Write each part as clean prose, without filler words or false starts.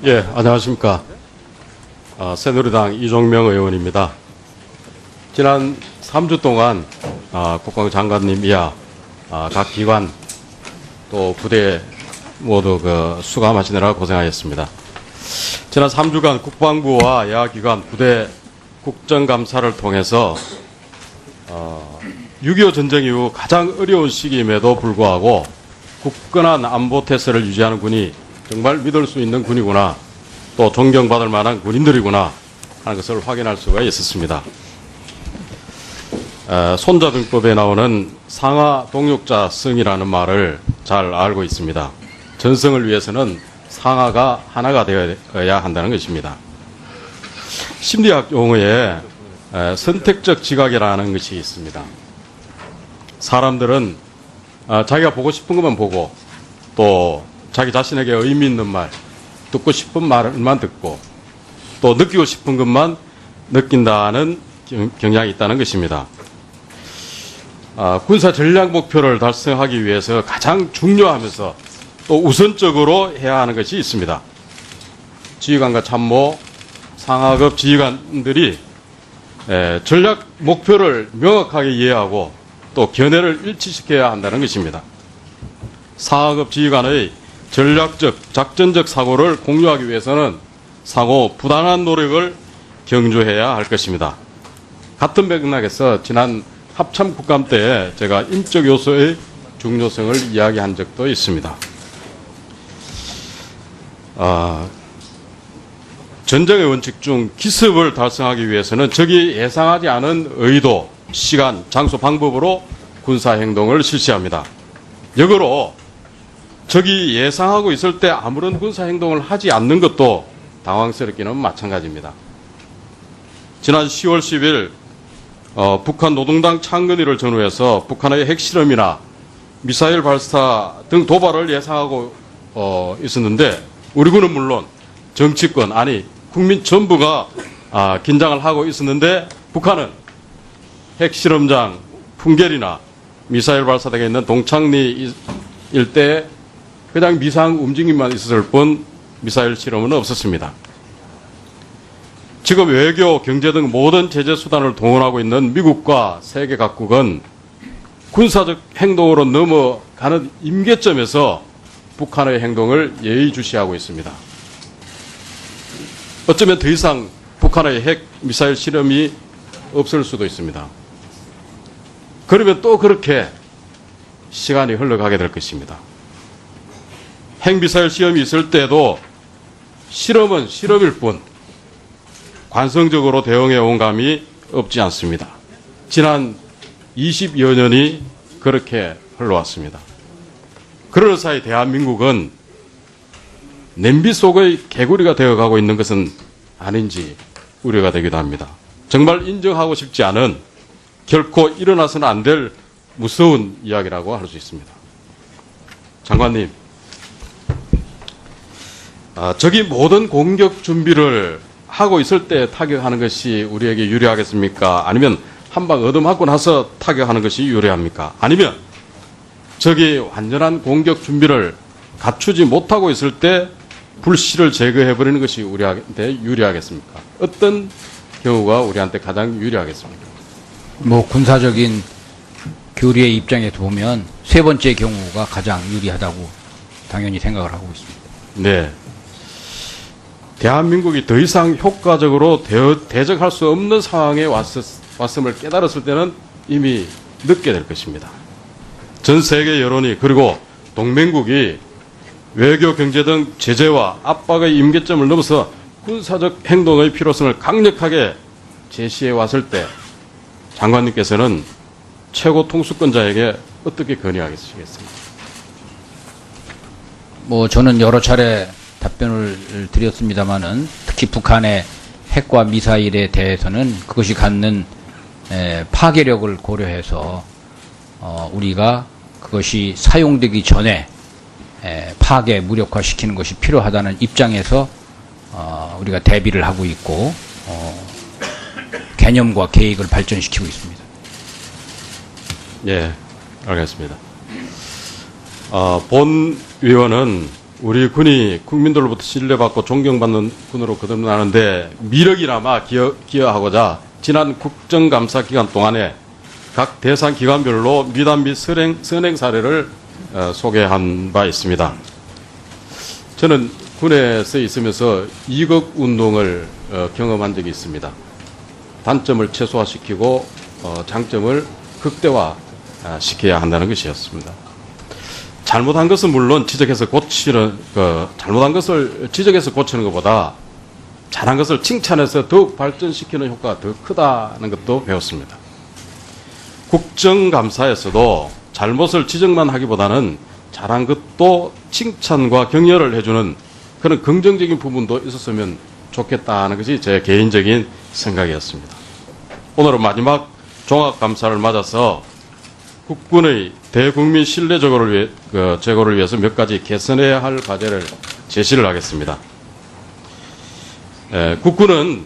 예, 안녕하십니까. 새누리당 이종명 의원입니다. 지난 3주 동안 국방부 장관님 이하 각 기관 또 부대 모두 수감하시느라 고생하셨습니다. 지난 3주간 국방부와 여야기관 부대 국정감사를 통해서 6.25 전쟁 이후 가장 어려운 시기임에도 불구하고 굳건한 안보 태세를 유지하는 군이 정말 믿을 수 있는 군이구나, 또 존경받을 만한 군인들이구나 하는 것을 확인할 수가 있었습니다. 손자병법에 나오는 상하 동육자 성이라는 말을 잘 알고 있습니다. 전성을 위해서는 상하가 하나가 되어야 한다는 것입니다. 심리학 용어에 선택적 지각이라는 것이 있습니다. 사람들은 자기가 보고 싶은 것만 보고 또 자기 자신에게 의미 있는 말, 듣고 싶은 말만 듣고 또 느끼고 싶은 것만 느낀다는 경향이 있다는 것입니다. 군사 전략 목표를 달성하기 위해서 가장 중요하면서 또 우선적으로 해야 하는 것이 있습니다. 지휘관과 참모, 상하급 지휘관들이 전략 목표를 명확하게 이해하고 또 견해를 일치시켜야 한다는 것입니다. 상하급 지휘관의 전략적, 작전적 사고를 공유하기 위해서는 상호 부단한 노력을 경주해야 할 것입니다. 같은 맥락에서 지난 합참 국감 때 제가 인적 요소의 중요성을 이야기한 적도 있습니다. 전쟁의 원칙 중 기습을 달성하기 위해서는 적이 예상하지 않은 의도, 시간, 장소, 방법으로 군사행동을 실시합니다. 역으로 적이 예상하고 있을 때 아무런 군사행동을 하지 않는 것도 당황스럽기는 마찬가지입니다. 지난 10월 10일 북한 노동당 창건일을 전후해서 북한의 핵실험이나 미사일 발사 등 도발을 예상하고 있었는데 우리 군은 물론 정치권, 아니 국민 전부가 긴장을 하고 있었는데 북한은 핵실험장 풍계리나 미사일 발사 등에 있는 동창리 일대에 그냥 미상 움직임만 있었을 뿐 미사일 실험은 없었습니다. 지금 외교, 경제 등 모든 제재 수단을 동원하고 있는 미국과 세계 각국은 군사적 행동으로 넘어가는 임계점에서 북한의 행동을 예의주시하고 있습니다. 어쩌면 더 이상 북한의 핵 미사일 실험이 없을 수도 있습니다. 그러면 또 그렇게 시간이 흘러가게 될 것입니다. 핵미사일 시험이 있을 때도 실험은 실험일 뿐 관성적으로 대응해 온 감이 없지 않습니다. 지난 20여 년이 그렇게 흘러왔습니다. 그러는 사이 대한민국은 냄비 속의 개구리가 되어가고 있는 것은 아닌지 우려가 되기도 합니다. 정말 인정하고 싶지 않은, 결코 일어나서는 안 될 무서운 이야기라고 할 수 있습니다. 장관님, 적이 모든 공격 준비를 하고 있을 때 타격하는 것이 우리에게 유리하겠습니까? 아니면 한 방 얻어맞고 나서 타격하는 것이 유리합니까? 아니면 적이 완전한 공격 준비를 갖추지 못하고 있을 때 불씨를 제거해버리는 것이 우리한테 유리하겠습니까? 어떤 경우가 우리한테 가장 유리하겠습니까? 군사적인 교리의 입장에서 보면 세 번째 경우가 가장 유리하다고 당연히 생각을 하고 있습니다. 네. 대한민국이 더 이상 효과적으로 대적할 수 없는 상황에 왔음을 깨달았을 때는 이미 늦게 될 것입니다. 전 세계 여론이, 그리고 동맹국이 외교, 경제 등 제재와 압박의 임계점을 넘어서 군사적 행동의 필요성을 강력하게 제시해 왔을 때 장관님께서는 최고 통수권자에게 어떻게 건의하시겠습니까? 저는 여러 차례 답변을 드렸습니다마는 특히 북한의 핵과 미사일에 대해서는 그것이 갖는 파괴력을 고려해서 우리가 그것이 사용되기 전에 파괴, 무력화시키는 것이 필요하다는 입장에서 우리가 대비를 하고 있고 개념과 계획을 발전시키고 있습니다. 예, 알겠습니다. 본 위원은 우리 군이 국민들로부터 신뢰받고 존경받는 군으로 거듭나는데 미력이나마 기여하고자 지난 국정감사 기간 동안에 각 대상 기관별로 미담 및 선행 사례를 소개한 바 있습니다. 저는 군에서 있으면서 이국 운동을 경험한 적이 있습니다. 단점을 최소화시키고 장점을 극대화시켜야 한다는 것이었습니다. 잘못한 것은 물론 지적해서 고치는 잘못한 것을 지적해서 고치는 것보다 잘한 것을 칭찬해서 더욱 발전시키는 효과가 더 크다는 것도 배웠습니다. 국정감사에서도 잘못을 지적만 하기보다는 잘한 것도 칭찬과 격려를 해주는 그런 긍정적인 부분도 있었으면 좋겠다는 것이 제 개인적인 생각이었습니다. 오늘은 마지막 종합감사를 맞아서 국군의 대국민 신뢰 제고를 위해서 몇 가지 개선해야 할 과제를 제시를 하겠습니다. 국군은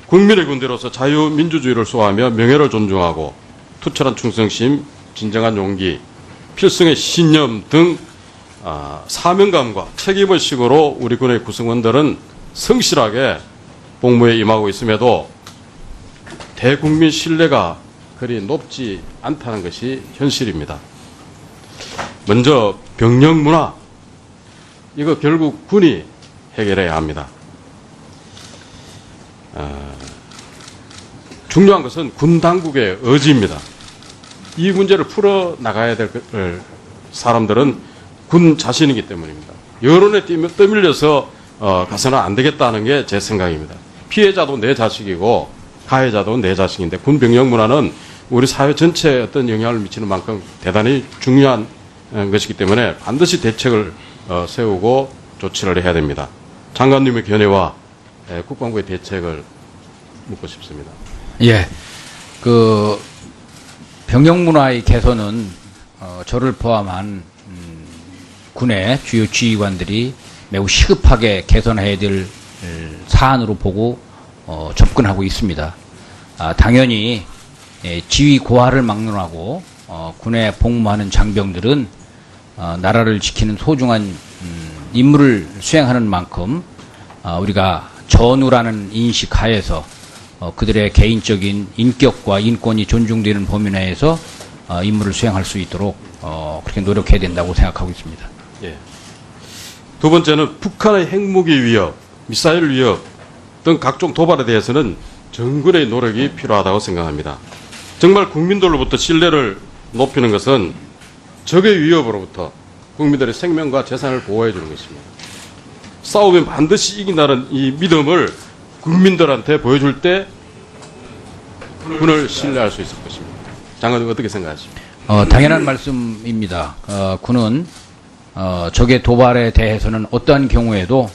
국민의 군대로서 자유민주주의를 수호하며 명예를 존중하고 투철한 충성심, 진정한 용기, 필승의 신념 등 사명감과 책임의식으로 우리 군의 구성원들은 성실하게 복무에 임하고 있음에도 대국민 신뢰가 그리 높지 않다는 것이 현실입니다. 먼저 병력 문화, 이거 결국 군이 해결해야 합니다. 중요한 것은 군 당국의 의지입니다. 이 문제를 풀어나가야 될 사람들은 군 자신이기 때문입니다. 여론에 떠밀려서 가서는 안 되겠다는 게 제 생각입니다. 피해자도 내 자식이고 가해자도 내 자식인데 군 병력 문화는 우리 사회 전체에 어떤 영향을 미치는 만큼 대단히 중요한 것이기 때문에 반드시 대책을 세우고 조치를 해야 됩니다. 장관님의 견해와 국방부의 대책을 묻고 싶습니다. 예, 병력 문화의 개선은 저를 포함한 군의 주요 지휘관들이 매우 시급하게 개선해야 될 사안으로 보고 접근하고 있습니다. 당연히 지위 고하를 막론하고 군에 복무하는 장병들은 나라를 지키는 소중한 임무를 수행하는 만큼 우리가 전우라는 인식 하에서 그들의 개인적인 인격과 인권이 존중되는 범위 내에서 임무를 수행할 수 있도록 그렇게 노력해야 된다고 생각하고 있습니다. 예. 두 번째는 북한의 핵무기 위협, 미사일 위협 등 각종 도발에 대해서는 정군의 노력이 필요하다고 생각합니다. 정말 국민들로부터 신뢰를 높이는 것은 적의 위협으로부터 국민들의 생명과 재산을 보호해 주는 것입니다. 싸우면 반드시 이긴다는 이 믿음을 국민들한테 보여줄 때 군을 신뢰할 수 있을 것입니다. 장관님 어떻게 생각하십니까? 당연한 말씀입니다. 군은 적의 도발에 대해서는 어떠한 경우에도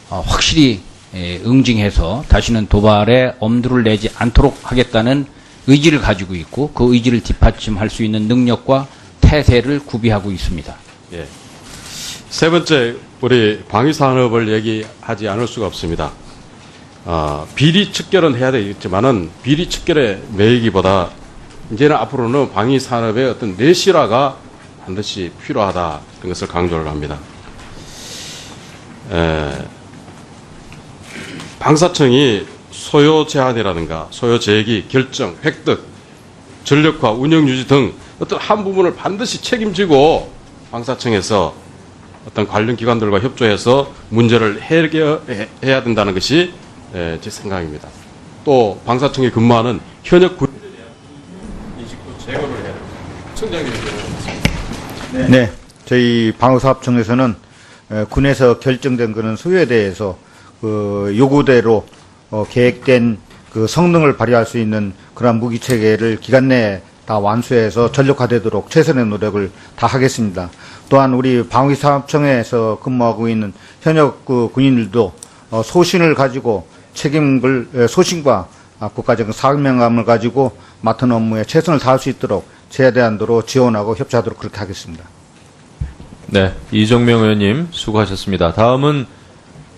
확실히 응징해서 다시는 도발에 엄두를 내지 않도록 하겠다는 의지를 가지고 있고 그 의지를 뒷받침할 수 있는 능력과 태세를 구비하고 있습니다. 예. 세 번째, 우리 방위산업을 얘기하지 않을 수가 없습니다. 비리 척결은 해야 되겠지만은 비리 척결에 매이기보다 이제는 앞으로는 방위산업의 어떤 내실화가 반드시 필요하다 그런 것을 강조를 합니다. 방사청이 소요 제한이라든가 소요 제기, 결정, 획득, 전력화, 운영 유지 등 어떤 한 부분을 반드시 책임지고 방사청에서 어떤 관련 기관들과 협조해서 문제를 해결해야 된다는 것이 제 생각입니다. 또 방사청에 근무하는 현역 군인에 대한 인식도 제거를 해야 됩니다. 청장님의 견해는 네, 저희 방위사업청에서는 군에서 결정된 그런 수요에 대해서 그 요구대로 계획된 그 성능을 발휘할 수 있는 그런 무기 체계를 기간 내에 다 완수해서 전력화되도록 최선의 노력을 다 하겠습니다. 또한 우리 방위사업청에서 근무하고 있는 현역 그 군인들도 소신을 가지고 소신과 국가적인 사명감을 가지고 맡은 업무에 최선을 다할 수 있도록 최대한도로 지원하고 협조하도록 그렇게 하겠습니다. 네, 이정명 의원님 수고하셨습니다. 다음은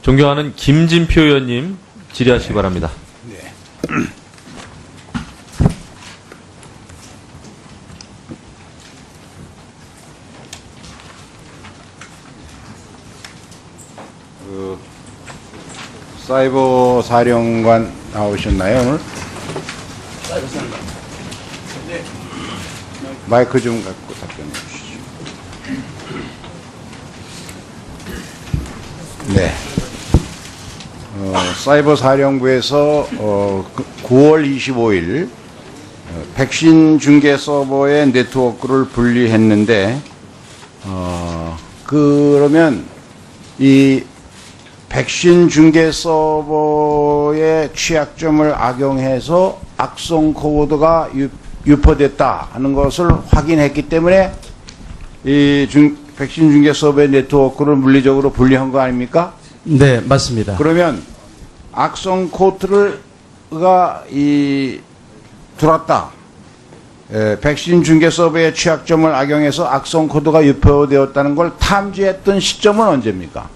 존경하는 김진표 의원님 질의하시기 바랍니다. 사이버 사령관 나오셨나요, 오늘? 마이크 좀 갖고 답변해 주시죠. 네. 사이버 사령부에서 9월 25일 백신 중계 서버의 네트워크를 분리했는데, 그러면 이 백신 중계 서버의 취약점을 악용해서 악성 코드가 유포됐다 하는 것을 확인했기 때문에 이 백신 중계 서버의 네트워크를 물리적으로 분리한 거 아닙니까? 네, 맞습니다. 그러면 악성 코드가 들어왔다. 백신 중계 서버의 취약점을 악용해서 악성 코드가 유포되었다는 걸 탐지했던 시점은 언제입니까?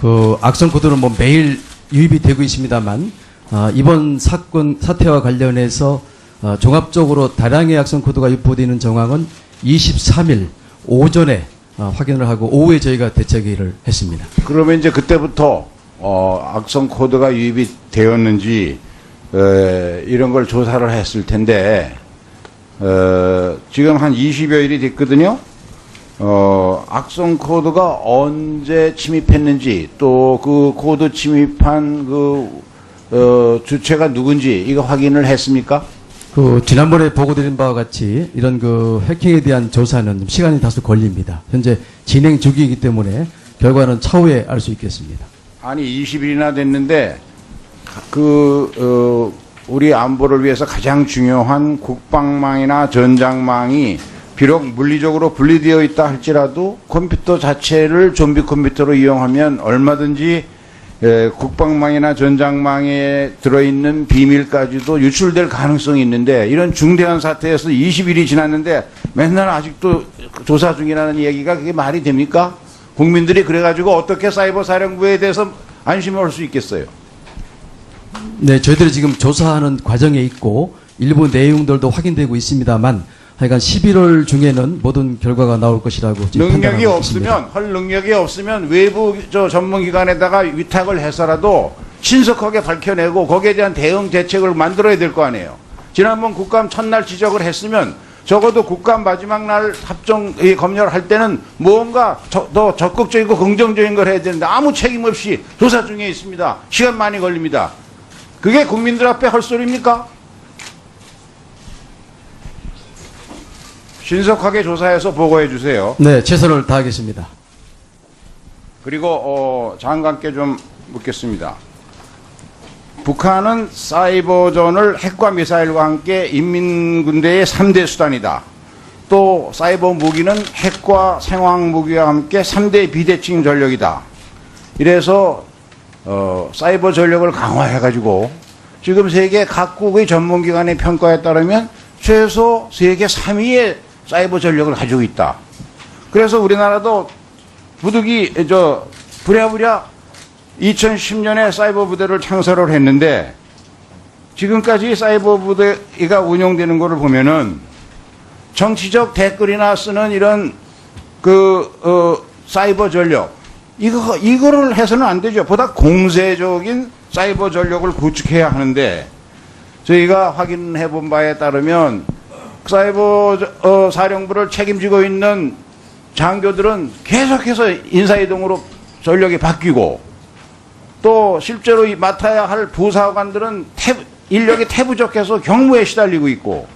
그 악성 코드는 뭐 매일 유입이 되고 있습니다만 이번 사태와 관련해서 종합적으로 다량의 악성 코드가 유포되는 정황은 23일 오전에 확인을 하고 오후에 저희가 대책회의를 했습니다. 그러면 이제 그때부터 악성 코드가 유입이 되었는지 이런 걸 조사를 했을 텐데 지금 한 20여일이 됐거든요. 악성 코드가 언제 침입했는지 또 그 코드 침입한 주체가 누군지 이거 확인을 했습니까? 그 지난번에 보고드린 바와 같이 이런 그 해킹에 대한 조사는 시간이 다소 걸립니다. 현재 진행 중이기 때문에 결과는 차후에 알 수 있겠습니다. 아니 20일이나 됐는데 우리 안보를 위해서 가장 중요한 국방망이나 전장망이 비록 물리적으로 분리되어 있다 할지라도 컴퓨터 자체를 좀비 컴퓨터로 이용하면 얼마든지 국방망이나 전장망에 들어있는 비밀까지도 유출될 가능성이 있는데 이런 중대한 사태에서 20일이 지났는데 맨날 아직도 조사 중이라는 얘기가 그게 말이 됩니까? 국민들이 그래가지고 어떻게 사이버 사령부에 대해서 안심할 수 있겠어요? 네, 저희들이 지금 조사하는 과정에 있고 일부 내용들도 확인되고 있습니다만 하여간 11월 중에는 모든 결과가 나올 것이라고 지금 능력이 판단하고 있습니다. 없으면 할 능력이 없으면 외부 전문기관에다가 위탁을 해서라도 신속하게 밝혀내고 거기에 대한 대응 대책을 만들어야 될 거 아니에요. 지난번 국감 첫날 지적을 했으면 적어도 국감 마지막 날 합정 검열을 할 때는 무언가 더 적극적이고 긍정적인 걸 해야 되는데 아무 책임 없이 조사 중에 있습니다. 시간 많이 걸립니다. 그게 국민들 앞에 할 소리입니까? 신속하게 조사해서 보고해 주세요. 네, 최선을 다하겠습니다. 그리고 장관께 좀 묻겠습니다. 북한은 사이버전을 핵과 미사일과 함께 인민군대의 3대 수단이다. 또 사이버 무기는 핵과 생화학 무기와 함께 3대 비대칭 전력이다. 이래서 사이버 전력을 강화해가지고 지금 세계 각국의 전문기관의 평가에 따르면 최소 세계 3위의 사이버 전력을 가지고 있다. 그래서 우리나라도 부랴부랴 2010년에 사이버 부대를 창설을 했는데 지금까지 사이버 부대가 운영되는 것을 보면은 정치적 댓글이나 쓰는 이런 사이버 전력 이거를 해서는 안 되죠. 보다 공세적인 사이버 전력을 구축해야 하는데 저희가 확인해 본 바에 따르면 사이버 사령부를 책임지고 있는 장교들은 계속해서 인사이동으로 전력이 바뀌고 또 실제로 맡아야 할 부사관들은 인력이 태부적해서 경무에 시달리고 있고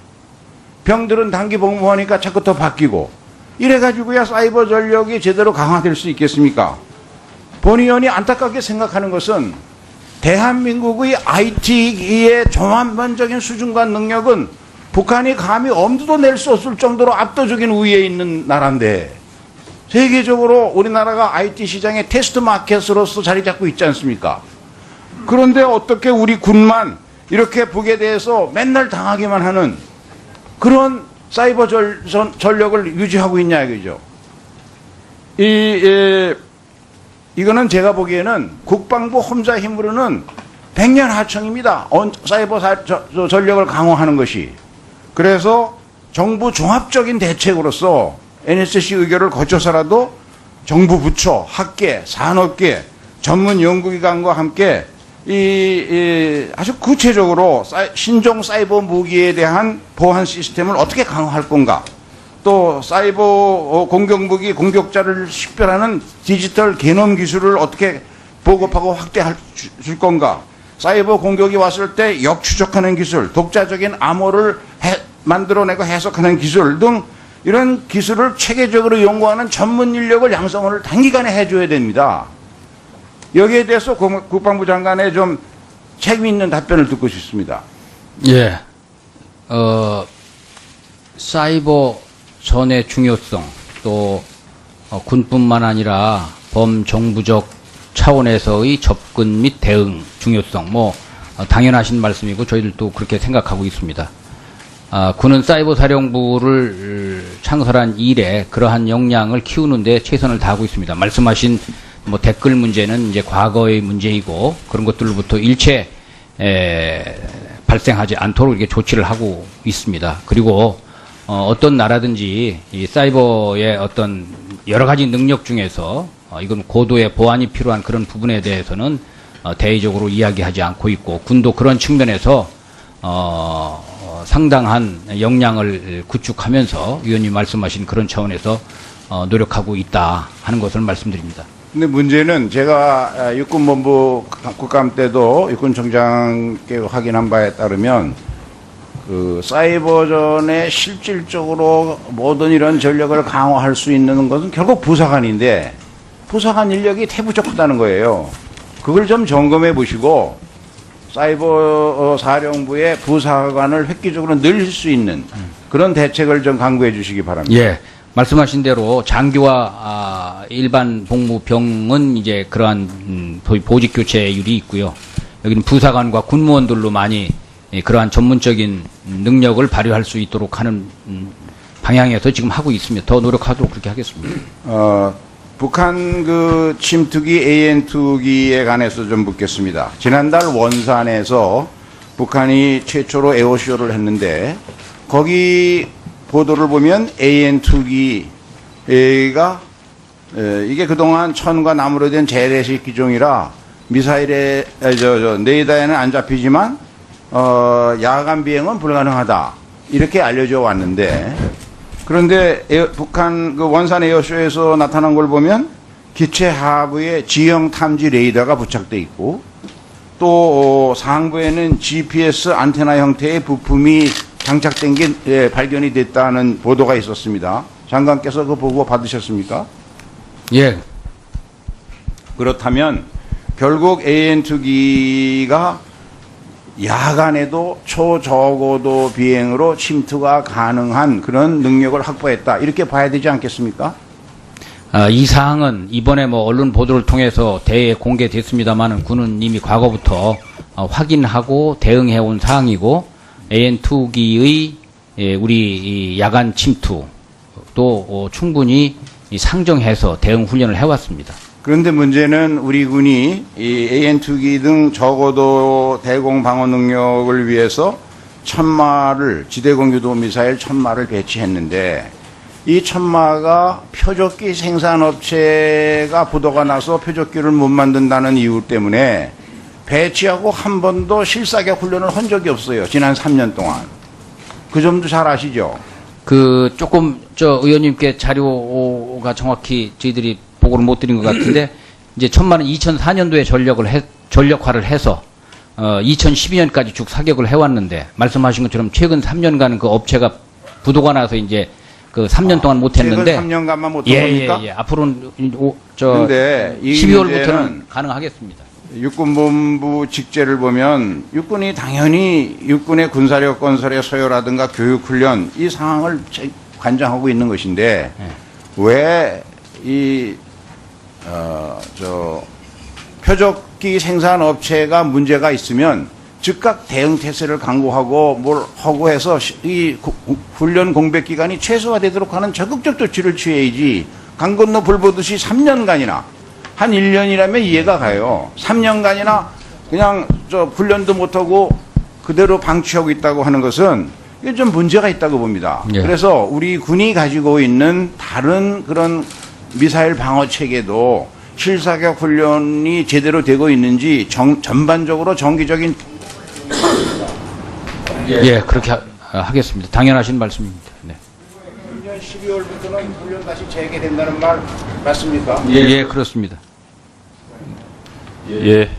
병들은 단기 복무하니까 자꾸 더 바뀌고 이래가지고야 사이버 전력이 제대로 강화될 수 있겠습니까? 본의원이 안타깝게 생각하는 것은 대한민국의 IT의 전반적인 수준과 능력은 북한이 감히 엄두도 낼 수 없을 정도로 압도적인 우위에 있는 나라인데 세계적으로 우리나라가 IT 시장의 테스트 마켓으로서 자리 잡고 있지 않습니까? 그런데 어떻게 우리 군만 이렇게 북에 대해서 맨날 당하기만 하는 그런 사이버 전력을 유지하고 있냐 이거죠. 이거는 제가 보기에는 국방부 혼자 힘으로는 백년하청입니다. 사이버 전력을 강화하는 것이. 그래서 정부 종합적인 대책으로서 NSC 의결을 거쳐서라도 정부 부처, 학계, 산업계, 전문 연구기관과 함께 아주 구체적으로 신종 사이버 무기에 대한 보안 시스템을 어떻게 강화할 건가? 또 사이버 공격 무기 공격자를 식별하는 디지털 게놈 기술을 어떻게 보급하고 확대할 줄 건가? 사이버 공격이 왔을 때 역추적하는 기술, 독자적인 암호를 만들어내고 해석하는 기술 등 이런 기술을 체계적으로 연구하는 전문 인력을 양성을 단기간에 해줘야 됩니다. 여기에 대해서 국방부 장관의 좀 책임 있는 답변을 듣고 싶습니다. 예. 사이버 전의 중요성, 또 군뿐만 아니라 범정부적 차원에서의 접근 및 대응 중요성, 당연하신 말씀이고 저희들도 그렇게 생각하고 있습니다. 군은 사이버 사령부를 창설한 이래 그러한 역량을 키우는데 최선을 다하고 있습니다. 말씀하신 댓글 문제는 이제 과거의 문제이고 그런 것들로부터 일체 발생하지 않도록 이렇게 조치를 하고 있습니다. 그리고 어떤 나라든지 이 사이버의 어떤 여러 가지 능력 중에서 이건 고도의 보안이 필요한 그런 부분에 대해서는 대의적으로 이야기하지 않고 있고 군도 그런 측면에서 상당한 역량을 구축하면서 위원님 말씀하신 그런 차원에서 노력하고 있다 하는 것을 말씀드립니다. 근데 문제는 제가 육군본부 국감 때도 육군총장께 확인한 바에 따르면 그 사이버전에 실질적으로 모든 이런 전력을 강화할 수 있는 것은 결국 부사관인데 부사관 인력이 태부적하다는 거예요. 그걸 좀 점검해 보시고 사이버 사령부의 부사관을 획기적으로 늘릴 수 있는 그런 대책을 좀 강구해 주시기 바랍니다. 예. 말씀하신 대로 장교와 일반 복무병은 이제 그러한 소위 보직 교체율이 있고요. 여기는 부사관과 군무원들로 많이 그러한 전문적인 능력을 발휘할 수 있도록 하는 방향에서 지금 하고 있습니다. 더 노력하도록 그렇게 하겠습니다. 북한 그 침투기 AN2기에 관해서 좀 묻겠습니다. 지난달 원산에서 북한이 최초로 에어쇼를 했는데 거기 보도를 보면 AN2기가 이게 그동안 천과 나무로 된 재래식 기종이라 미사일에 레이더에는 안 잡히지만 야간 비행은 불가능하다 이렇게 알려져 왔는데 그런데 북한 그 원산 에어쇼에서 나타난 걸 보면 기체 하부에 지형 탐지 레이더가 부착돼 있고 또 상부에는 GPS 안테나 형태의 부품이 장착된 게 발견이 됐다는 보도가 있었습니다. 장관께서 그 보고 받으셨습니까? 예. 그렇다면 결국 AN2기가 야간에도 초저고도 비행으로 침투가 가능한 그런 능력을 확보했다. 이렇게 봐야 되지 않겠습니까? 이 사항은 이번에 언론 보도를 통해서 대에 공개됐습니다만은 군은 이미 과거부터 확인하고 대응해온 사항이고 AN2기의 우리 야간 침투 또 충분히 상정해서 대응 훈련을 해왔습니다. 그런데 문제는 우리 군이 이 AN2기 등 저고도 대공 방어 능력을 위해서 1000마를 지대공 유도 미사일 1000마를 배치했는데 이 1000마가 표적기 생산업체가 부도가 나서 표적기를 못 만든다는 이유 때문에 배치하고 한 번도 실사격 훈련을 한 적이 없어요. 지난 3년 동안. 그 점도 잘 아시죠? 조금 의원님께 자료가 정확히 저희들이 보고를 못 드린 것 같은데 이제 1000마는 2004년도에 전력화를 해서 2012년까지 쭉 사격을 해왔는데 말씀하신 것처럼 최근 3년간은 그 업체가 부도가 나서 이제 그 3년 동안 못했는데 최근 3년간만 못한 겁니까? 예. 앞으로는 근데 이 12월부터는 가능하겠습니다. 육군본부 직제를 보면 육군이 당연히 육군의 군사력 건설의 소요라든가 교육훈련 이 상황을 관장하고 있는 것인데 왜 이 표적기 생산 업체가 문제가 있으면 즉각 대응 태세를 강구하고 뭘 하고 해서 이 훈련 공백 기간이 최소화되도록 하는 적극적 조치를 취해야지 강 건너 불 보듯이 3년간이나 한 1년이라면 이해가 가요. 3년간이나 그냥 훈련도 못하고 그대로 방치하고 있다고 하는 것은 이게 좀 문제가 있다고 봅니다. 예. 그래서 우리 군이 가지고 있는 다른 그런 미사일 방어 체계도 실사격 훈련이 제대로 되고 있는지 전반적으로 정기적인 예, 그렇게 하겠습니다. 당연하신 말씀입니다. 네. 내년 12월부터는 훈련 다시 재개된다는 말 맞습니까? 예, 그렇습니다. 예.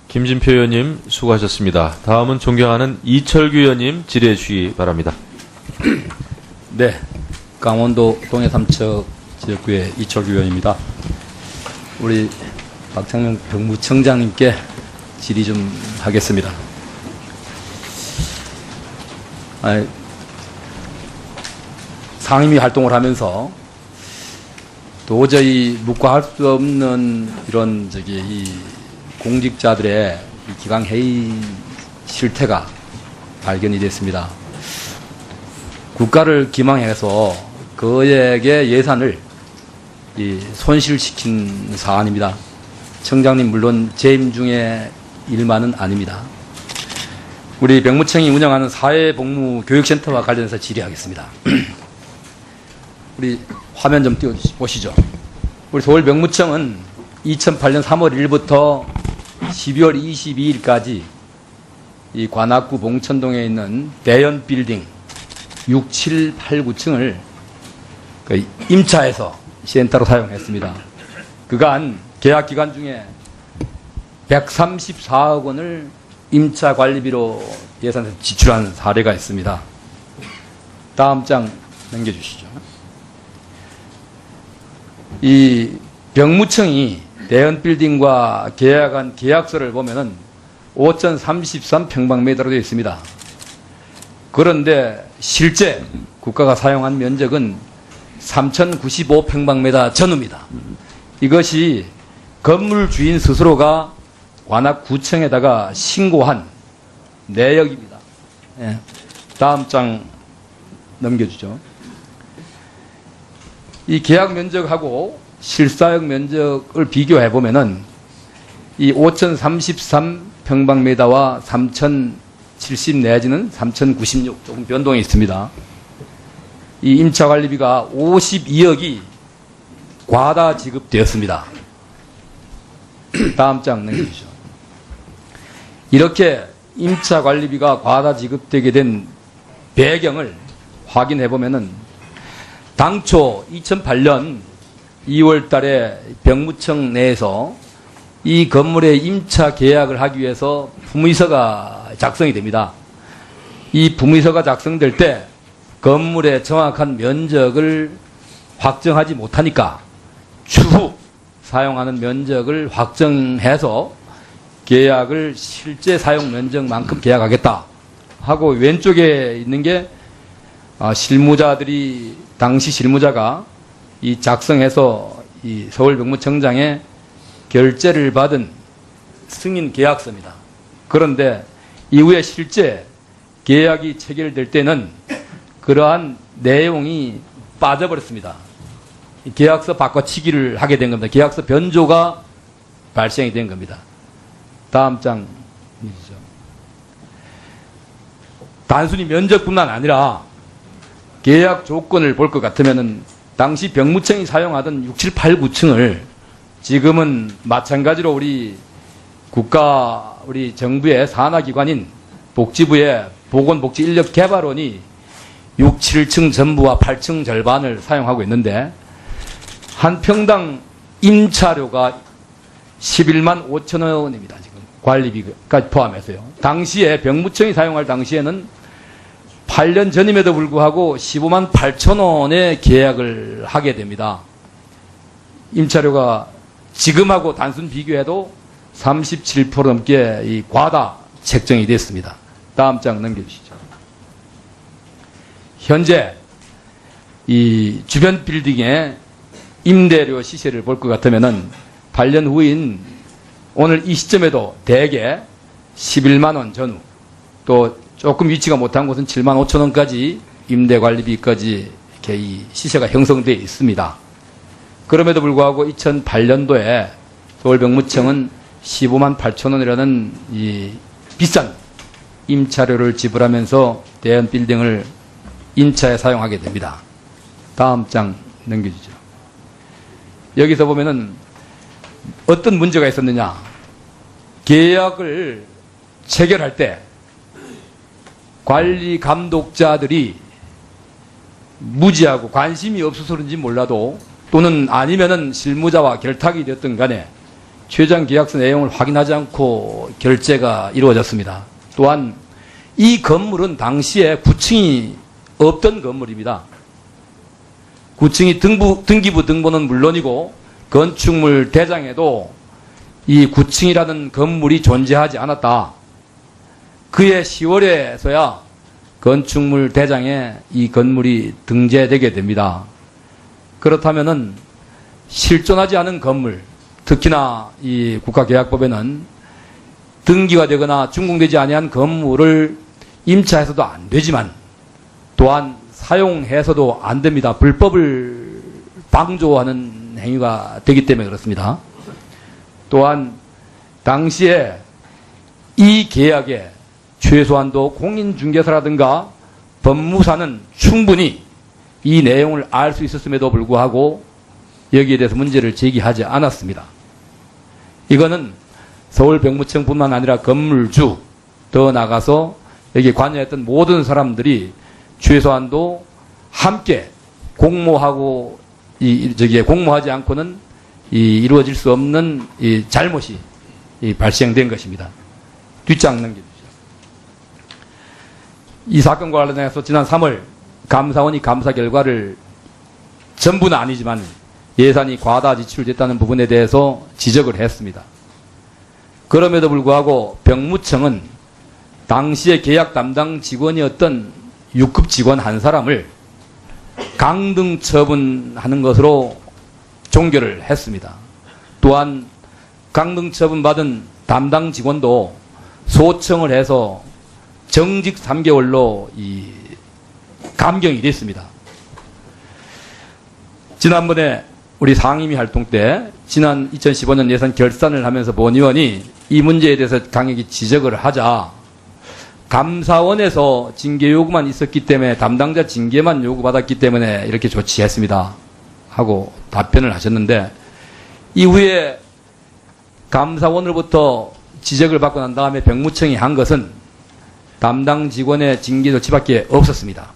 김진표 의원님 수고하셨습니다. 다음은 존경하는 이철규 의원님 질의해 주시기 바랍니다. 네, 강원도 동해삼척 지역구의 이철규 의원입니다. 우리 박창명 병무청장님께 질의 좀 하겠습니다. 상임위 활동을 하면서 도저히 묵과할 수 없는 이런 이 공직자들의 이 기강 회의 실태가 발견이 됐습니다. 국가를 기망해서 그에게 예산을 손실시킨 사안입니다. 청장님 물론 재임 중에 일만은 아닙니다. 우리 병무청이 운영하는 사회복무교육센터와 관련해서 질의하겠습니다. 우리 화면 좀 띄워보시죠. 우리 서울병무청은 2008년 3월 1일부터 12월 22일까지 이 관악구 봉천동에 있는 대연빌딩 6, 7, 8, 9층을 임차해서 센터로 사용했습니다. 그간 계약 기간 중에 134억 원을 임차 관리비로 예산에서 지출한 사례가 있습니다. 다음 장 넘겨주시죠. 이 병무청이 대연빌딩과 계약한 계약서를 보면은 5,033평방미터로 되어 있습니다. 그런데 실제 국가가 사용한 면적은 3,095평방미터 전후입니다. 이것이 건물 주인 스스로가 관악구청에다가 신고한 내역입니다. 예. 다음 장 넘겨주죠. 이 계약 면적하고 실사용 면적을 비교해 보면은 이 5,033평방미터와 3,070 내지는 3,096 조금 변동이 있습니다. 이 임차 관리비가 52억이 과다 지급되었습니다. 다음 장 넘겨주시죠. 이렇게 임차 관리비가 과다 지급되게 된 배경을 확인해 보면은 당초 2008년 2월 달에 병무청 내에서 이 건물의 임차 계약을 하기 위해서 품의서가 작성이 됩니다. 이 품의서가 작성될 때 건물의 정확한 면적을 확정하지 못하니까 추후 사용하는 면적을 확정해서 계약을 실제 사용 면적만큼 계약하겠다 하고 왼쪽에 있는 게 실무자들이 당시 실무자가 이 작성해서 이 서울병무청장에 결재를 받은 승인 계약서입니다. 그런데 이후에 실제 계약이 체결될 때는 그러한 내용이 빠져버렸습니다. 계약서 바꿔치기를 하게 된 겁니다. 계약서 변조가 발생이 된 겁니다. 다음 장이죠. 단순히 면적뿐만 아니라 계약 조건을 볼 것 같으면은 당시 병무청이 사용하던 6, 7, 8, 9층을 지금은 마찬가지로 우리 정부의 산하기관인 복지부의 보건복지인력개발원이 6, 7층 전부와 8층 절반을 사용하고 있는데 한 평당 임차료가 11만 5천 원입니다. 지금 관리비까지 포함해서요. 당시에 병무청이 사용할 당시에는 8년 전임에도 불구하고 15만 8천 원에 계약을 하게 됩니다. 임차료가 지금하고 단순 비교해도 37% 넘게 이 과다 책정이 됐습니다. 다음 장 넘겨주시죠. 현재 이 주변 빌딩의 임대료 시세를 볼 것 같으면은 8년 후인 오늘 이 시점에도 대개 11만 원 전후 또 조금 위치가 못한 곳은 7만 5천 원까지 임대관리비까지 이렇게 이 시세가 형성되어 있습니다. 그럼에도 불구하고 2008년도에 서울병무청은 15만 8천 원이라는 이 비싼 임차료를 지불하면서 대연 빌딩을 임차에 사용하게 됩니다. 다음 장 넘겨주죠. 여기서 보면은 어떤 문제가 있었느냐. 계약을 체결할 때 관리 감독자들이 무지하고 관심이 없어서 그런지 몰라도 또는 아니면은 실무자와 결탁이 되었든 간에 최장 계약서 내용을 확인하지 않고 결제가 이루어졌습니다. 또한 이 건물은 당시에 9층이 없던 건물입니다. 9층이 등기부 등본은 물론이고 건축물 대장에도 이 9층이라는 건물이 존재하지 않았다. 그해 10월에서야 건축물 대장에 이 건물이 등재되게 됩니다. 그렇다면은 실존하지 않은 건물, 특히나 이 국가계약법에는 등기가 되거나 준공되지 아니한 건물을 임차해서도 안 되지만 또한 사용해서도 안 됩니다. 불법을 방조하는 행위가 되기 때문에 그렇습니다. 또한 당시에 이 계약에 최소한도 공인중개사라든가 법무사는 충분히 이 내용을 알 수 있었음에도 불구하고 여기에 대해서 문제를 제기하지 않았습니다. 이거는 서울병무청뿐만 아니라 건물주, 더 나가서 여기에 관여했던 모든 사람들이 최소한도 함께 공모하고 공모하지 않고는 이루어질 수 없는 이 잘못이 발생된 것입니다. 뒷장 넘겨주시죠. 이 사건과 관련해서 지난 3월 감사원이 감사 결과를 전부는 아니지만 예산이 과다 지출됐다는 부분에 대해서 지적을 했습니다. 그럼에도 불구하고 병무청은 당시에 계약 담당 직원이었던 6급 직원 한 사람을 강등 처분하는 것으로 종결을 했습니다. 또한 강등 처분받은 담당 직원도 소청을 해서 정직 3개월로 감경이 됐습니다. 지난번에 우리 상임위 활동 때 지난 2015년 예산 결산을 하면서 본 의원이 이 문제에 대해서 강하게 지적을 하자 감사원에서 징계 요구만 있었기 때문에 담당자 징계만 요구받았기 때문에 이렇게 조치했습니다 하고 답변을 하셨는데 이후에 감사원으로부터 지적을 받고 난 다음에 병무청이 한 것은 담당 직원의 징계 조치밖에 없었습니다.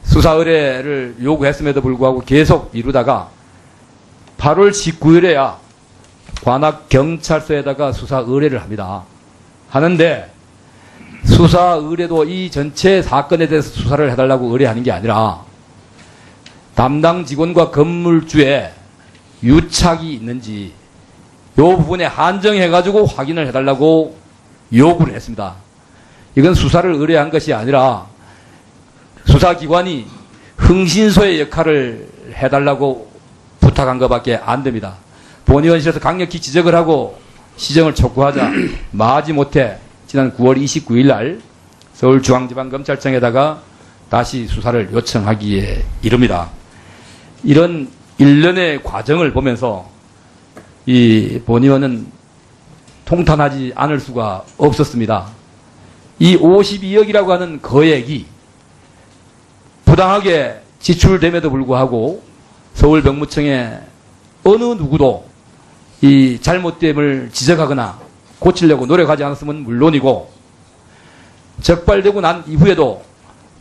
수사 의뢰를 요구했음에도 불구하고 계속 미루다가 8월 19일에야 관악경찰서에다가 수사 의뢰를 합니다. 하는데 수사 의뢰도 이 전체 사건에 대해서 수사를 해달라고 의뢰하는 게 아니라 담당 직원과 건물주에 유착이 있는지 이 부분에 한정해가지고 확인을 해달라고 요구를 했습니다. 이건 수사를 의뢰한 것이 아니라 수사기관이 흥신소의 역할을 해달라고 부탁한 것밖에 안 됩니다. 본의원실에서 강력히 지적을 하고 시정을 촉구하자 마지못해 지난 9월 29일 날 서울중앙지방검찰청에다가 다시 수사를 요청하기에 이릅니다. 이런 일련의 과정을 보면서 이 본의원은 통탄하지 않을 수가 없었습니다. 이 52억이라고 하는 거액이 부당하게 지출됨에도 불구하고 서울병무청에 어느 누구도 이 잘못됨을 지적하거나 고치려고 노력하지 않았으면 물론이고 적발되고 난 이후에도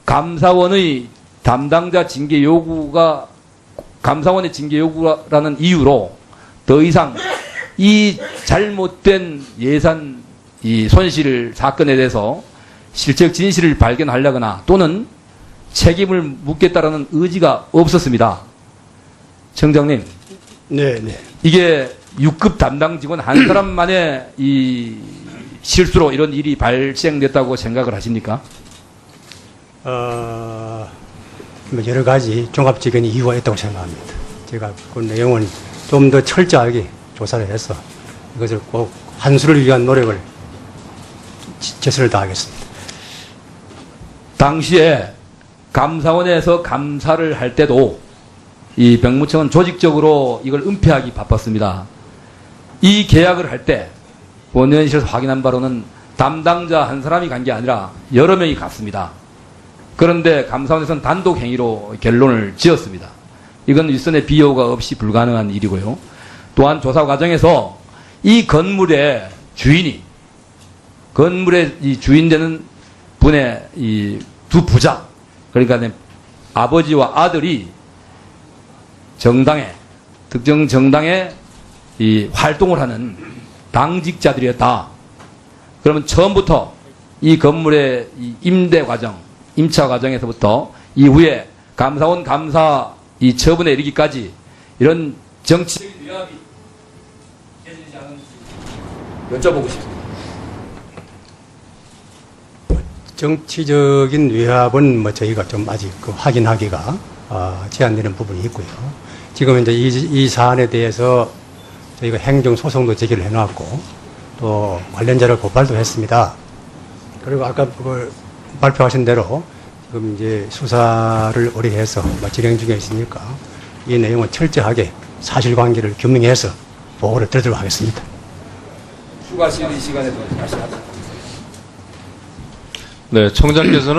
감사원의 담당자 징계 요구가 감사원의 징계 요구라는 이유로 더 이상 이 잘못된 예산 이 손실 사건에 대해서 실적 진실을 발견하려거나 또는 책임을 묻겠다라는 의지가 없었습니다. 청장님, 네. 이게 6급 담당 직원 한 사람만의 이 실수로 이런 일이 발생됐다고 생각을 하십니까? 뭐 여러 가지 종합적인 이유가 있다고 생각합니다. 제가 그 내용은 좀 더 철저하게 조사를 해서 이것을 꼭 한수를 위한 노력을 최선을 다하겠습니다. 당시에 감사원에서 감사를 할 때도 이 병무청은 조직적으로 이걸 은폐하기 바빴습니다. 이 계약을 할 때 본의원실에서 확인한 바로는 담당자 한 사람이 간 게 아니라 여러 명이 갔습니다. 그런데 감사원에서는 단독 행위로 결론을 지었습니다. 이건 윗선의 비호가 없이 불가능한 일이고요. 또한 조사 과정에서 이 건물의 주인이 건물의 이 주인 되는 분의 이 두 부자, 그러니까 아버지와 아들이 정당에, 특정 정당에 이 활동을 하는 당직자들이었다. 그러면 처음부터 이 건물의 이 임대 과정, 임차 과정에서부터 이후에 감사원 감사 이 처분에 이르기까지 이런 정치적인 위압이 깨지지 않은지 여쭤보고 싶습니다. 정치적인 위압은 뭐 저희가 좀 아직 그 확인하기가 제한되는 부분이 있고요. 지금 이제 이 사안에 대해서 저희가 행정 소송도 제기를 해놨고 또 관련자를 고발도 했습니다. 그리고 아까 그걸 발표하신 대로 지금 이제 수사를 의뢰해서 진행 중에 있으니까 이 내용은 철저하게 사실관계를 규명해서 보고를 드리도록 하겠습니다. 추가 시간에도 말씀하세요. 네, 청장께서는